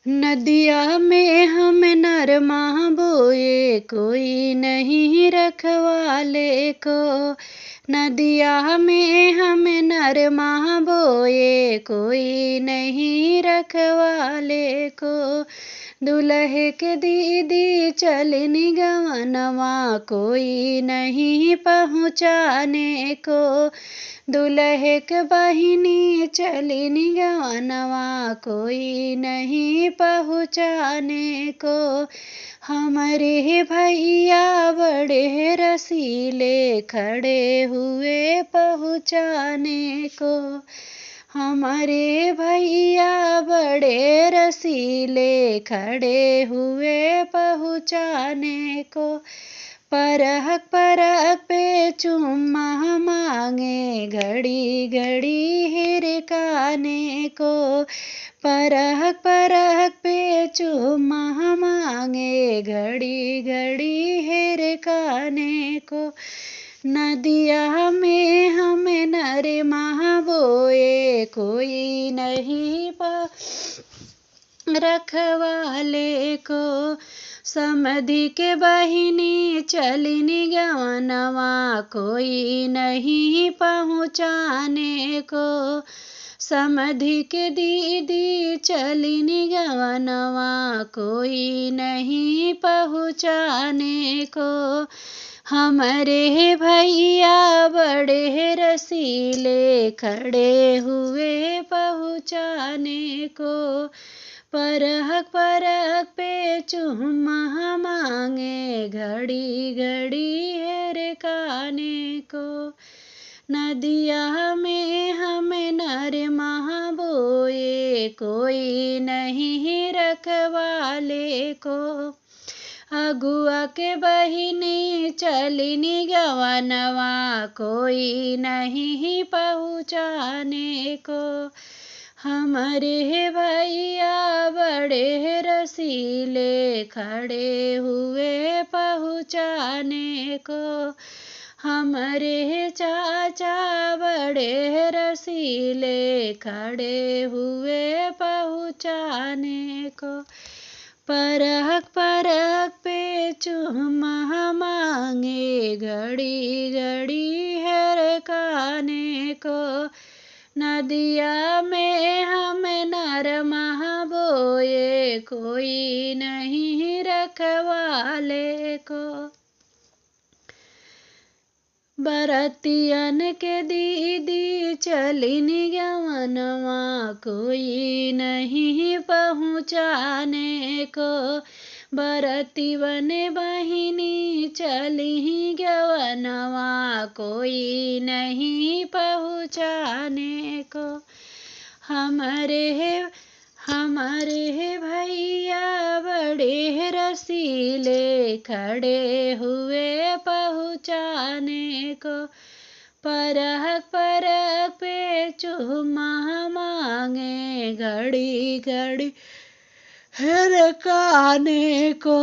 नदिया में हम नरमा बोए, कोई नहीं रखवाले को। नदिया में हम नरमा बोए, कोई नहीं रखवाले को। दुल्हे के दीदी चलनी गवनवा, कोई नहीं पहुँचाने को। दुल्हे के बहिनी चलनी गवनवा, कोई नहीं पहुँचाने को। हमारे भैया बड़े रसीले, खड़े हुए पहुँचाने को। हमारे भैया बड़े रसीले, खड़े हुए पहुँचाने को। परहक परहक पे चुम्मा मांगे, घड़ी घड़ी हिरकाने को। परहक परहक पे चुम्मा मांगे, घड़ी घड़ी हिरकाने को। नदिया में हमें नरमा बोए, कोई नहीं रखवाले को। समधि के बहिनी चलनी गवनवा, कोई नहीं पहुँचाने को। समधि के दीदी चलनी गवनवा, कोई नहीं पहुँचाने को। हमारे भैया बड़े रसीले, खड़े हुए पहुँचाने को। परहक परहक पे चुम्मा मांगे, घड़ी घड़ी हिरकाने को। नदिया में हम नरमा बोए, कोई नहीं रखवाले को। अगुआ के बहिनी चलनी गवनवा, कोई नहीं पहुँचाने को। हमारे भैया बड़े रसीले, खड़े हुए पहुँचाने को। हमारे चाचा बड़े रसीले, खड़े हुए पहुँचाने को। परहक परहक पे चुम्मा मांगे, घड़ी घड़ी हिरकाने को। नदिया में हम नरमा बोए, कोई नहीं रखवाले को। बरतियन के दीदी चलनी गवनवा, कोई नहीं पहुँचाने को। बरतिवन बहिनी चली गवनवा, कोई नहीं पहुँचाने को। हमारे भैया बड़े रसीले, खड़े हुए पहुँचाने को। परहक परहक पे चुम्मा मांगे, घड़ी घड़ी हिरकाने को।